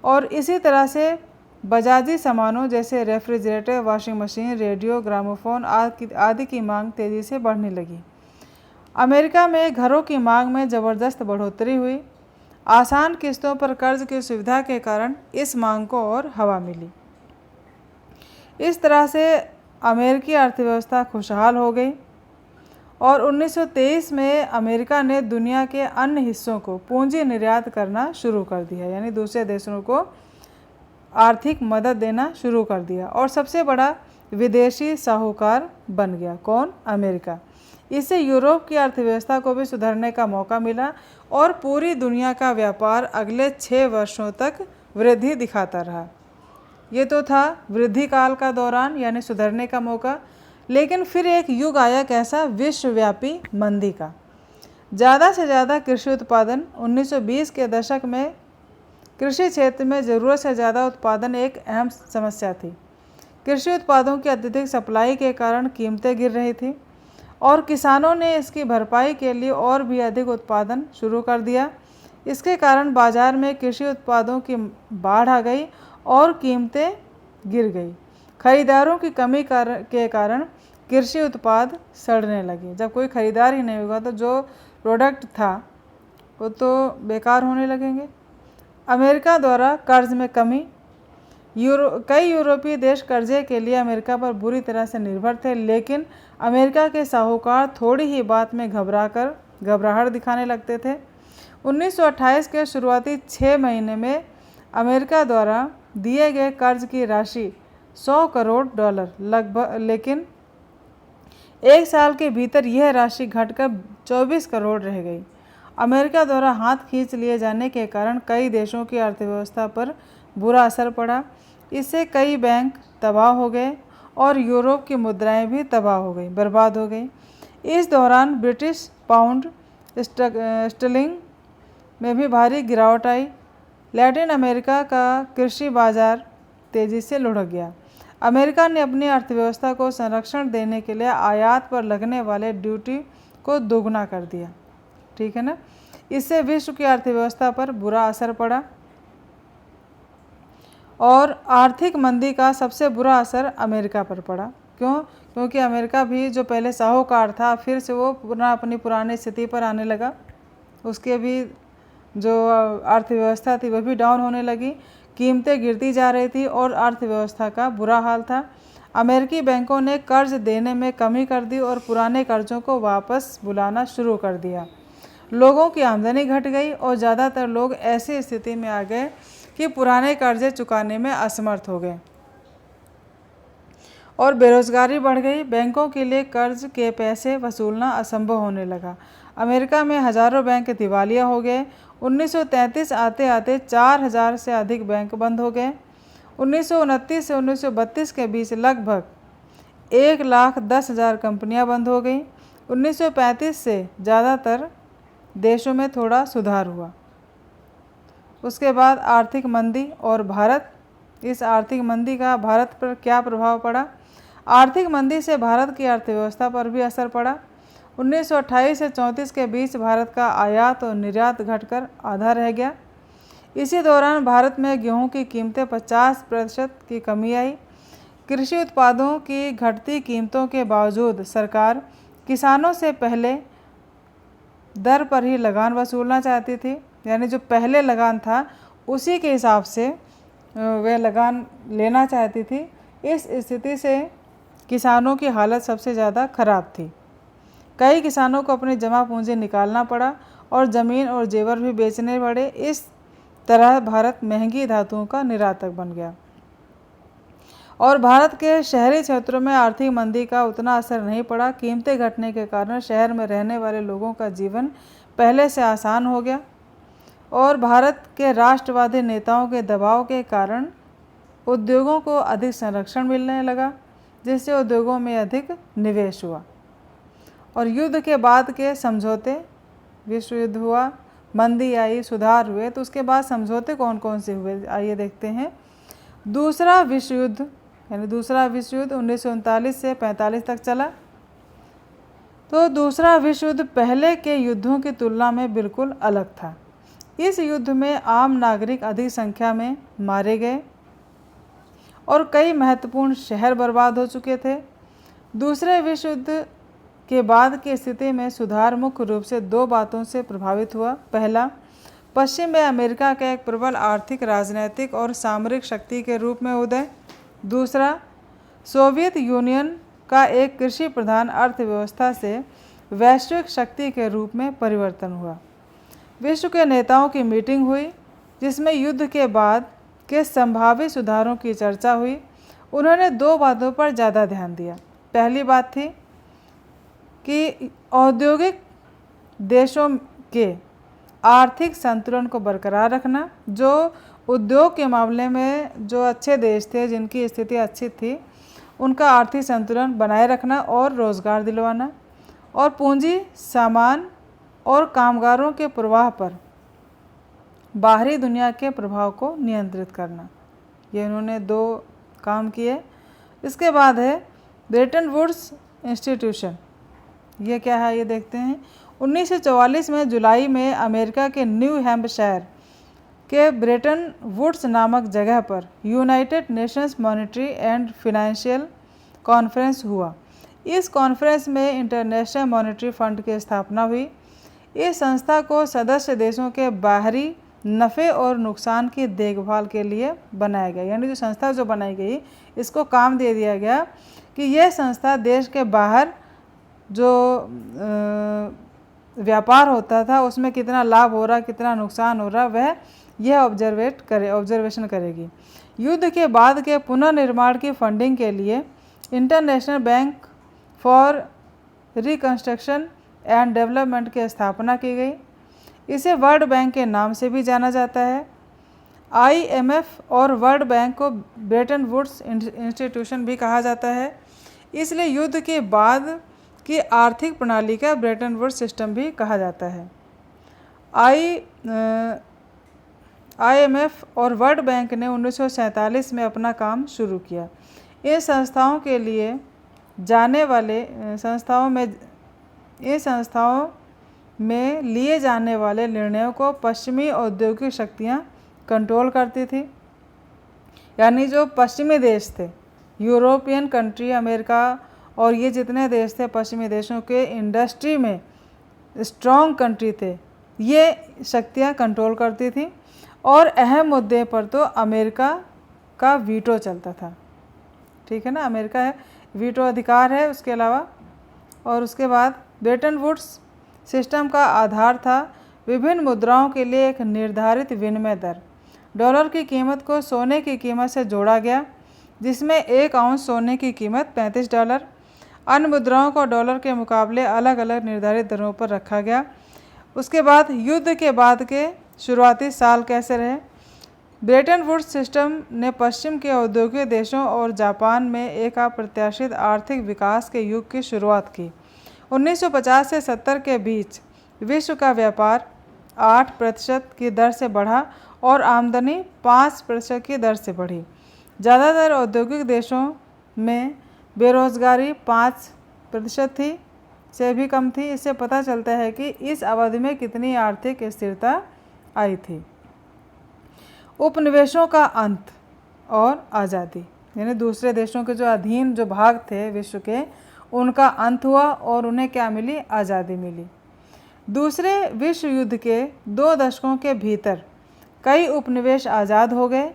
और इसी तरह से बजाजी सामानों जैसे refrigerator, washing machine, radio, gramophone आदि की मांग तेज़ी से बढ़ने लगी। अमेरिका में घरों की मांग में ज़बरदस्त बढ़ोतरी हुई। आसान किस्तों पर कर्ज की सुविधा के कारण इस मांग को और हवा मिली। इस तरह से अमेरिकी अर्थव्यवस्था खुशहाल हो गई और 1923 में अमेरिका ने दुनिया के अन्य हिस्सों को पूंजी निर्यात करना शुरू कर दिया, यानी दूसरे देशों को आर्थिक मदद देना शुरू कर दिया और सबसे बड़ा विदेशी साहूकार बन गया। कौन? अमेरिका। इससे यूरोप की अर्थव्यवस्था को भी सुधरने का मौका मिला और पूरी दुनिया का व्यापार अगले 6 वर्षों तक वृद्धि दिखाता रहा। ये तो था वृद्धि काल का दौरान, यानी सुधरने का मौका। लेकिन फिर एक युग आया, कैसा? विश्वव्यापी मंदी का। ज़्यादा से ज़्यादा कृषि उत्पादन। 1920 के दशक में कृषि क्षेत्र में ज़रूरत से ज़्यादा उत्पादन एक अहम समस्या थी। कृषि उत्पादों की अत्यधिक सप्लाई के कारण कीमतें गिर रही थी और किसानों ने इसकी भरपाई के लिए और भी अधिक उत्पादन शुरू कर दिया। इसके कारण बाजार में कृषि उत्पादों की बाढ़ आ गई और कीमतें गिर गई। खरीदारों की कमी के कारण कृषि उत्पाद सड़ने लगे। जब कोई खरीदार ही नहीं होगा तो जो प्रोडक्ट था वो तो बेकार होने लगेंगे। अमेरिका द्वारा कर्ज में कमी। कई यूरोपीय देश कर्जे के लिए अमेरिका पर बुरी तरह से निर्भर थे, लेकिन अमेरिका के साहूकार थोड़ी ही बात में घबराहट दिखाने लगते थे। 1928 के शुरुआती 6 महीने में अमेरिका द्वारा दिए गए कर्ज की राशि $100 करोड़ लगभग, लेकिन एक साल के भीतर यह राशि घटकर 24 करोड़ रह गई। अमेरिका द्वारा हाथ खींच लिए जाने के कारण कई देशों की अर्थव्यवस्था पर बुरा असर पड़ा। इससे कई बैंक तबाह हो गए और यूरोप की मुद्राएं भी तबाह हो गई, बर्बाद हो गई। इस दौरान ब्रिटिश पाउंड स्टर्लिंग में भी भारी गिरावट आई। लैटिन अमेरिका का कृषि बाजार तेज़ी से लुढ़क गया। अमेरिका ने अपनी अर्थव्यवस्था को संरक्षण देने के लिए आयात पर लगने वाले ड्यूटी को दोगुना कर दिया। ठीक है ना। इससे विश्व की अर्थव्यवस्था पर बुरा असर पड़ा और आर्थिक मंदी का सबसे बुरा असर अमेरिका पर पड़ा। क्यों? क्योंकि अमेरिका भी जो पहले साहूकार था फिर से वो पुनः अपनी पुरानी स्थिति पर आने लगा। उसके भी जो अर्थव्यवस्था थी वह भी डाउन होने लगी, कीमतें गिरती जा रही थी और अर्थव्यवस्था का बुरा हाल था। अमेरिकी बैंकों ने कर्ज देने में कमी कर दी और पुराने कर्जों को वापस बुलाना शुरू कर दिया। लोगों की आमदनी घट गई और ज़्यादातर लोग ऐसी स्थिति में आ गए कि पुराने कर्जे चुकाने में असमर्थ हो गए और बेरोजगारी बढ़ गई। बैंकों के लिए कर्ज के पैसे वसूलना असंभव होने लगा। अमेरिका में हजारों बैंक दिवालिया हो गए। 1933 आते आते 4000 से अधिक बैंक बंद हो गए। 1929 से 1932 के बीच लगभग 1,10,000 कंपनियां बंद हो गईं। 1935 से ज़्यादातर देशों में थोड़ा सुधार हुआ। उसके बाद आर्थिक मंदी और इस आर्थिक मंदी का भारत पर क्या प्रभाव पड़ा। आर्थिक मंदी से भारत की अर्थव्यवस्था पर भी असर पड़ा। 1928 से 34 के बीच भारत का आयात और निर्यात घटकर आधा रह गया। इसी दौरान भारत में गेहूं की कीमतें 50% की कमी आई। कृषि उत्पादों की घटती कीमतों के बावजूद सरकार किसानों से पहले दर पर ही लगान वसूलना चाहती थी, यानी जो पहले लगान था उसी के हिसाब से वे लगान लेना चाहती थी। इस स्थिति से किसानों की हालत सबसे ज़्यादा खराब थी। कई किसानों को अपनी जमा पूंजी निकालना पड़ा और ज़मीन और जेवर भी बेचने पड़े। इस तरह भारत महंगी धातुओं का निर्यातक बन गया और भारत के शहरी क्षेत्रों में आर्थिक मंदी का उतना असर नहीं पड़ा। कीमतें घटने के कारण शहर में रहने वाले लोगों का जीवन पहले से आसान हो गया और भारत के राष्ट्रवादी नेताओं के दबाव के कारण उद्योगों को अधिक संरक्षण मिलने लगा, जिससे उद्योगों में अधिक निवेश हुआ। और युद्ध के बाद के समझौते, विश्व युद्ध हुआ, मंदी आई, सुधार हुए, तो उसके बाद समझौते कौन कौन से हुए आइए देखते हैं। दूसरा विश्व युद्ध 1939 से 45 तक चला। तो दूसरा विश्व युद्ध पहले के युद्धों की तुलना में बिल्कुल अलग था। इस युद्ध में आम नागरिक अधिक संख्या में मारे गए और कई महत्वपूर्ण शहर बर्बाद हो चुके थे। दूसरे विश्व युद्ध के बाद की स्थिति में सुधार मुख्य रूप से दो बातों से प्रभावित हुआ। पहला, पश्चिम में अमेरिका का एक प्रबल आर्थिक, राजनीतिक और सामरिक शक्ति के रूप में उदय। दूसरा, सोवियत यूनियन का एक कृषि प्रधान अर्थव्यवस्था से वैश्विक शक्ति के रूप में परिवर्तन हुआ। विश्व के नेताओं की मीटिंग हुई जिसमें युद्ध के बाद के संभावित सुधारों की चर्चा हुई। उन्होंने दो बातों पर ज़्यादा ध्यान दिया। पहली बात थी कि औद्योगिक देशों के आर्थिक संतुलन को बरकरार रखना। जो उद्योग के मामले में जो अच्छे देश थे, जिनकी स्थिति अच्छी थी, उनका आर्थिक संतुलन बनाए रखना और रोज़गार दिलवाना, और पूंजी, सामान और कामगारों के प्रवाह पर बाहरी दुनिया के प्रभाव को नियंत्रित करना। ये उन्होंने दो काम किए। इसके बाद है ब्रेटन वुड्स इंस्टीट्यूशन। ये क्या है ये देखते हैं। 1944 में जुलाई में अमेरिका के न्यू हैम्पशायर के ब्रेटन वुड्स नामक जगह पर United Nations monetary and financial conference हुआ। इस कॉन्फ्रेंस में इंटरनेशनल मॉनेटरी फंड की स्थापना हुई। इस संस्था को सदस्य देशों के बाहरी नफ़े और नुकसान की देखभाल के लिए बनाया गया। यानी जो संस्था जो बनाई गई, इसको काम दे दिया गया कि यह संस्था देश के बाहर जो व्यापार होता था उसमें कितना लाभ हो रहा, कितना नुकसान हो रहा, वह यह ऑब्जर्वेशन करेगी। युद्ध के बाद के पुनर्निर्माण की फंडिंग के लिए international bank for reconstruction and development की स्थापना की गई। इसे वर्ल्ड बैंक के नाम से भी जाना जाता है। IMF और वर्ल्ड बैंक को ब्रेटन वुड्स इंस्टीट्यूशन भी कहा जाता है। इसलिए युद्ध के बाद की आर्थिक प्रणाली का ब्रेटन वुड्स सिस्टम भी कहा जाता है। IMF और वर्ल्ड बैंक ने 1947 में अपना काम शुरू किया। इन संस्थाओं के लिए जाने वाले संस्थाओं में लिए जाने वाले निर्णयों को पश्चिमी औद्योगिक शक्तियां कंट्रोल करती थी। यानी जो पश्चिमी देश थे, यूरोपियन कंट्री, अमेरिका और ये जितने देश थे पश्चिमी देशों के इंडस्ट्री में स्ट्रॉन्ग कंट्री थे, ये शक्तियां कंट्रोल करती थी। और अहम मुद्दे पर तो अमेरिका का वीटो चलता था। ठीक है ना, अमेरिका है, वीटो अधिकार है उसके अलावा। और उसके बाद ब्रेटन वुड्स सिस्टम का आधार था विभिन्न मुद्राओं के लिए एक निर्धारित विनिमय दर। डॉलर की कीमत को सोने की कीमत से जोड़ा गया, जिसमें 1 आउंस सोने की कीमत $35, अन्य मुद्राओं को डॉलर के मुकाबले अलग अलग निर्धारित दरों पर रखा गया। उसके बाद युद्ध के बाद के शुरुआती साल कैसे रहे। ब्रेटन वुड्स सिस्टम ने पश्चिम के औद्योगिक देशों और जापान में एक अप्रत्याशित आर्थिक विकास के युग की शुरुआत की। 1950 से 70 के बीच विश्व का व्यापार 8% की दर से बढ़ा और आमदनी 5% की दर से बढ़ी। ज़्यादातर औद्योगिक देशों में बेरोजगारी 5% थी से भी कम थी। इससे पता चलता है कि इस अवधि में कितनी आर्थिक स्थिरता आई थी। उपनिवेशों का अंत और आज़ादी, यानी दूसरे देशों के जो अधीन जो भाग थे विश्व के, उनका अंत हुआ और उन्हें क्या मिली, आज़ादी मिली। दूसरे विश्व युद्ध के 2 दशकों के भीतर कई उपनिवेश आज़ाद हो गए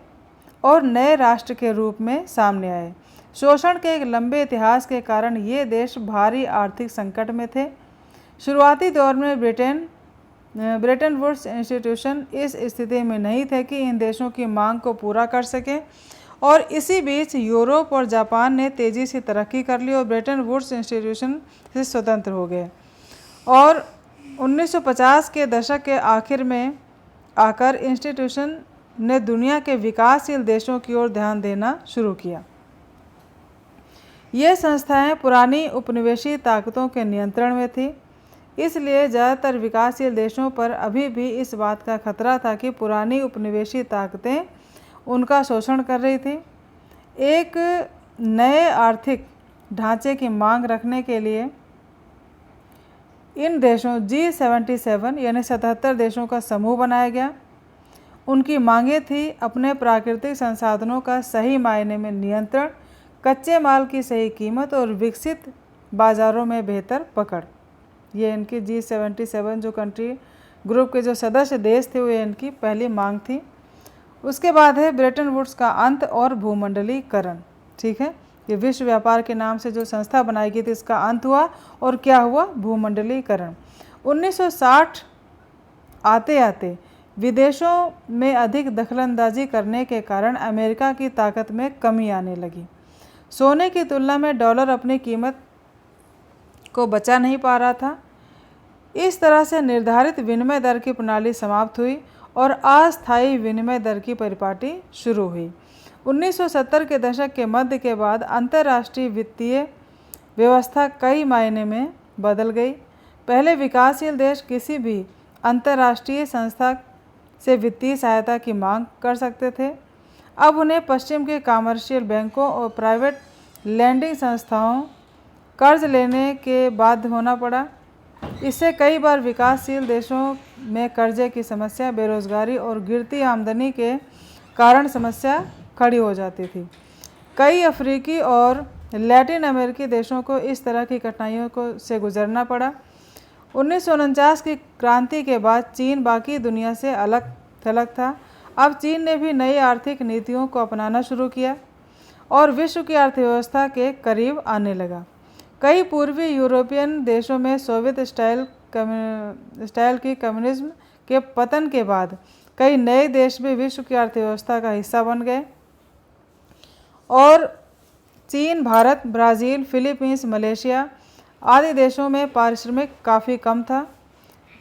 और नए राष्ट्र के रूप में सामने आए। शोषण के एक लंबे इतिहास के कारण ये देश भारी आर्थिक संकट में थे। शुरुआती दौर में ब्रेटन वुड्स इंस्टीट्यूशन इस स्थिति में नहीं थे कि इन देशों की मांग को पूरा कर सके, और इसी बीच यूरोप और जापान ने तेज़ी से तरक्की कर ली और ब्रेटन वुड्स इंस्टीट्यूशन से स्वतंत्र हो गए। और 1950 के दशक के आखिर में आकर इंस्टीट्यूशन ने दुनिया के विकासशील देशों की ओर ध्यान देना शुरू किया। ये संस्थाएं पुरानी उपनिवेशी ताकतों के नियंत्रण में थी, इसलिए ज़्यादातर विकासशील देशों पर अभी भी इस बात का खतरा था कि पुरानी उपनिवेशी ताकतें उनका शोषण कर रही थी। एक नए आर्थिक ढांचे की मांग रखने के लिए इन देशों G77 यानी 77 देशों का समूह बनाया गया। उनकी मांगें थी अपने प्राकृतिक संसाधनों का सही मायने में नियंत्रण, कच्चे माल की सही कीमत और विकसित बाज़ारों में बेहतर पकड़। ये इनकी G77 जो कंट्री ग्रुप के जो सदस्य देश थे, वो इनकी पहली मांग थी। उसके बाद है ब्रेटन वुड्स का अंत और भूमंडलीकरण। ठीक है, ये विश्व व्यापार के नाम से जो संस्था बनाई गई थी, इसका अंत हुआ और क्या हुआ, भूमंडलीकरण। 1960 आते आते विदेशों में अधिक दखलंदाजी करने के कारण अमेरिका की ताकत में कमी आने लगी। सोने की तुलना में डॉलर अपनी कीमत को बचा नहीं पा रहा था। इस तरह से निर्धारित विनिमय दर की प्रणाली समाप्त हुई और अस्थायी विनिमय दर की परिपाटी शुरू हुई। 1970 के दशक के मध्य के बाद अंतर्राष्ट्रीय वित्तीय व्यवस्था कई मायने में बदल गई। पहले विकासशील देश किसी भी अंतर्राष्ट्रीय संस्था से वित्तीय सहायता की मांग कर सकते थे। अब उन्हें पश्चिम के कमर्शियल बैंकों और प्राइवेट लैंडिंग संस्थाओं कर्ज लेने के बाध्य होना पड़ा। इससे कई बार विकासशील देशों में कर्जे की समस्या, बेरोजगारी और गिरती आमदनी के कारण समस्या खड़ी हो जाती थी। कई अफ्रीकी और लैटिन अमेरिकी देशों को इस तरह की कठिनाइयों से गुजरना पड़ा। 1949 की क्रांति के बाद चीन बाकी दुनिया से अलग थलग था। अब चीन ने भी नई आर्थिक नीतियों को अपनाना शुरू किया और विश्व की अर्थव्यवस्था के करीब आने लगा। कई पूर्वी यूरोपियन देशों में सोवियत स्टाइल की कम्युनिज्म के पतन के बाद कई नए देश भी विश्व की अर्थव्यवस्था का हिस्सा बन गए और चीन, भारत, ब्राज़ील, फिलीपींस, मलेशिया आदि देशों में पारिश्रमिक काफ़ी कम था।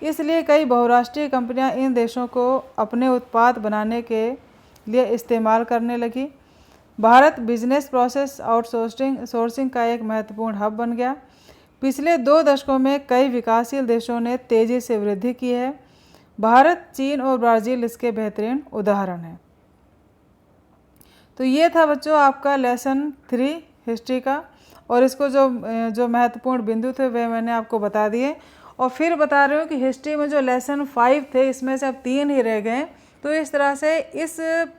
इसलिए कई बहुराष्ट्रीय कंपनियां इन देशों को अपने उत्पाद बनाने के लिए इस्तेमाल करने लगी। भारत बिजनेस प्रोसेस आउटसोर्सिंग का एक महत्वपूर्ण हब बन गया। पिछले 2 दशकों में कई विकासशील देशों ने तेज़ी से वृद्धि की है। भारत, चीन और ब्राज़ील इसके बेहतरीन उदाहरण हैं। तो ये था बच्चों आपका लेसन 3 हिस्ट्री का, और इसको जो महत्वपूर्ण बिंदु थे वे मैंने आपको बता दिए। और फिर बता रही हूँ कि हिस्ट्री में जो लेसन 5 थे, इसमें से अब 3 ही रह गए। तो इस तरह से इस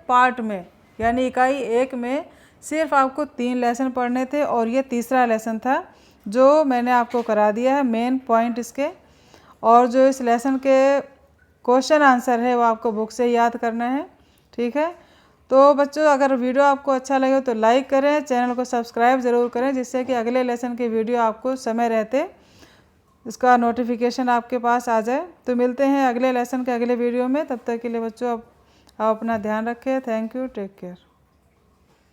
पार्ट में यानी इकाई 1 में सिर्फ आपको 3 लेसन पढ़ने थे और ये तीसरा लेसन था जो मैंने आपको करा दिया है मेन पॉइंट इसके। और जो इस लेसन के क्वेश्चन आंसर है वो आपको बुक से याद करना है। ठीक है, तो बच्चों अगर वीडियो आपको अच्छा लगे तो लाइक करें, चैनल को सब्सक्राइब ज़रूर करें, जिससे कि अगले लेसन की वीडियो आपको समय रहते इसका नोटिफिकेशन आपके पास आ जाए। तो मिलते हैं अगले लेसन के अगले वीडियो में। तब तक के लिए बच्चों आप अपना ध्यान रखें। Thank you, take care.